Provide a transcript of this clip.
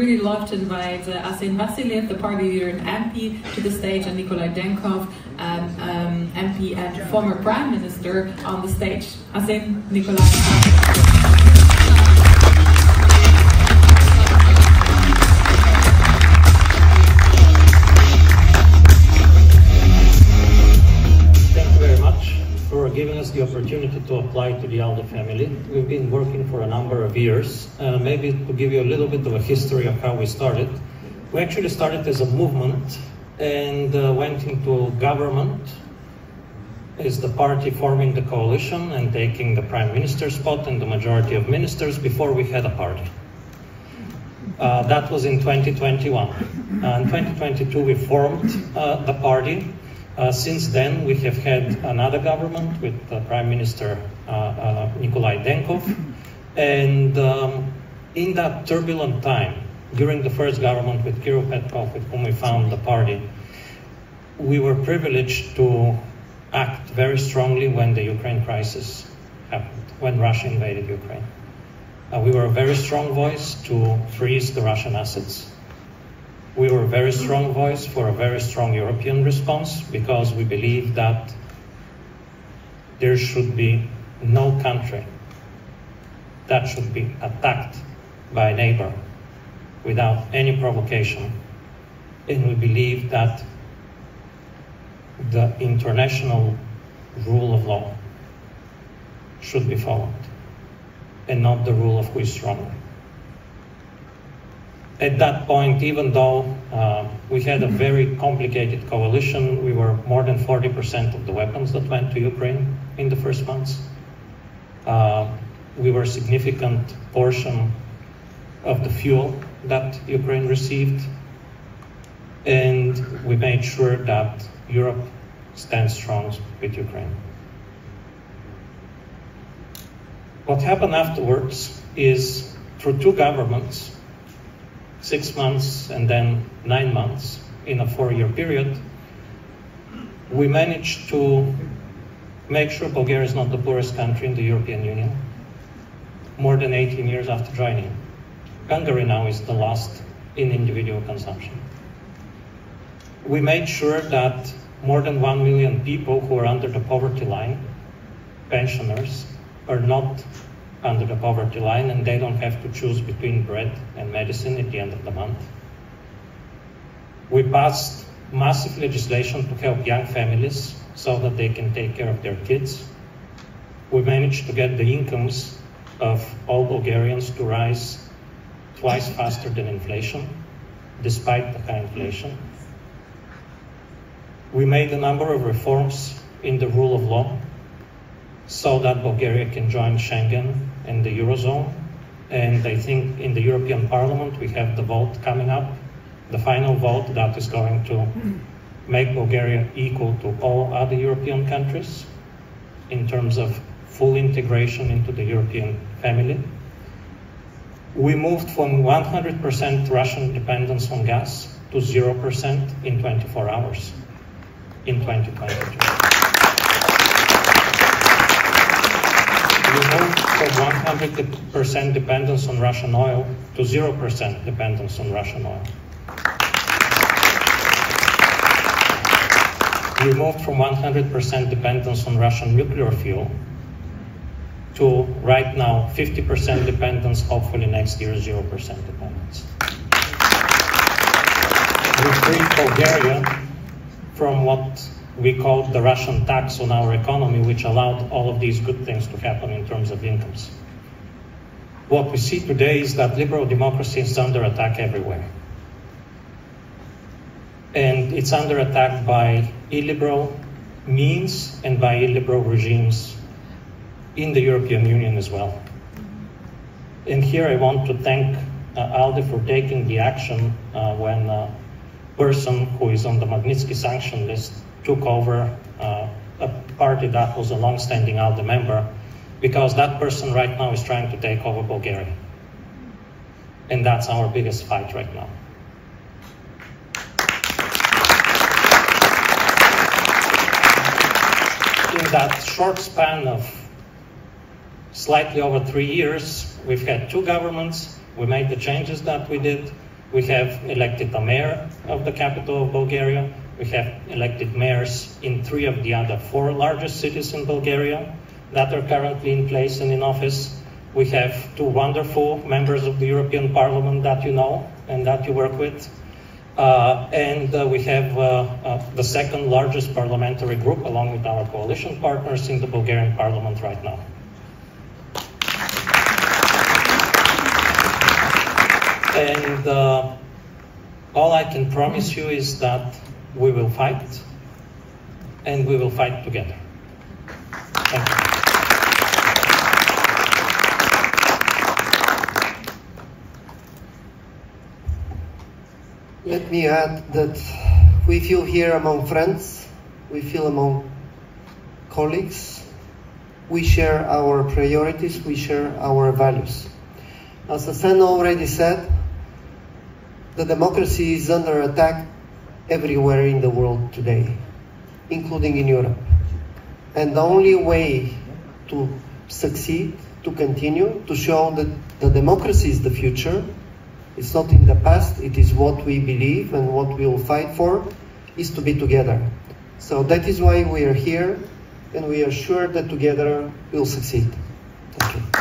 really love to invite Asen Vasilev, the party leader and MP, to the stage, and Nikolai Denkov, MP and former Prime Minister, on the stage. Asen, Nikolai. For giving us the opportunity to apply to the ALDE family. We've been working for a number of years. Maybe to give you a little bit of a history of how we started. We actually started as a movement and went into government as the party forming the coalition and taking the prime minister spot and the majority of ministers before we had a party. That was in 2021. In 2022 we formed the party. Since then, we have had another government with Prime Minister Nikolai Denkov, and in that turbulent time, during the first government with Kirill Petkov, with whom we found the party, we were privileged to act very strongly when the Ukraine crisis happened, when Russia invaded Ukraine. We were a very strong voice to freeze the Russian assets. We were a very strong voice for a very strong European response, because we believe that there should be no country that should be attacked by a neighbor without any provocation. And we believe that the international rule of law should be followed, and not the rule of who is stronger. At that point, even though we had a very complicated coalition, we were more than 40% of the weapons that went to Ukraine in the first months. We were a significant portion of the fuel that Ukraine received. And we made sure that Europe stands strong with Ukraine. What happened afterwards is, through two governments, 6 months and then 9 months in a 4-year period, we managed to make sure Bulgaria is not the poorest country in the European Union, more than 18 years after joining. Hungary now is the last in individual consumption. We made sure that more than 1 million people who are under the poverty line, pensioners, are not under the poverty line, and they don't have to choose between bread and medicine at the end of the month. We passed massive legislation to help young families so that they can take care of their kids. We managed to get the incomes of all Bulgarians to rise twice faster than inflation, despite the high inflation. We made a number of reforms in the rule of law so that Bulgaria can join Schengen and the Eurozone. And I think in the European Parliament we have the vote coming up, the final vote that is going to make Bulgaria equal to all other European countries in terms of full integration into the European family. We moved from 100% Russian dependence on gas to 0% in 24 hours in 2022. We moved from 100% dependence on Russian oil to 0% dependence on Russian oil. We moved from 100% dependence on Russian nuclear fuel to, right now, 50% dependence, hopefully next year 0% dependence. We freed Bulgaria from what we called the Russian tax on our economy, which allowed all of these good things to happen in terms of incomes. What we see today is that liberal democracy is under attack everywhere. And it's under attack by illiberal means and by illiberal regimes in the European Union as well. And here I want to thank ALDE for taking the action when a person who is on the Magnitski sanction list took over a party that was a long-standing ALDE member, because that person right now is trying to take over Bulgaria. And that's our biggest fight right now. In that short span of slightly over 3 years, we've had two governments. We made the changes that we did. We have elected a mayor of the capital of Bulgaria. We have elected mayors in 3 of the other 4 largest cities in Bulgaria that are currently in place and in office. We have 2 wonderful members of the European Parliament that you know and that you work with. We have the 2nd largest parliamentary group, along with our coalition partners, in the Bulgarian Parliament right now. And all I can promise you is that we will fight, and we will fight together. Thank you. Let me add that we feel here among friends, we feel among colleagues, we share our priorities, we share our values. As Asен already said, the democracy is under attack everywhere in the world today, including in Europe. And the only way to succeed, to continue, to show that the democracy is the future, it's not in the past, it is what we believe and what we will fight for, is to be together. So that is why we are here, and we are sure that together we'll succeed. Thank you.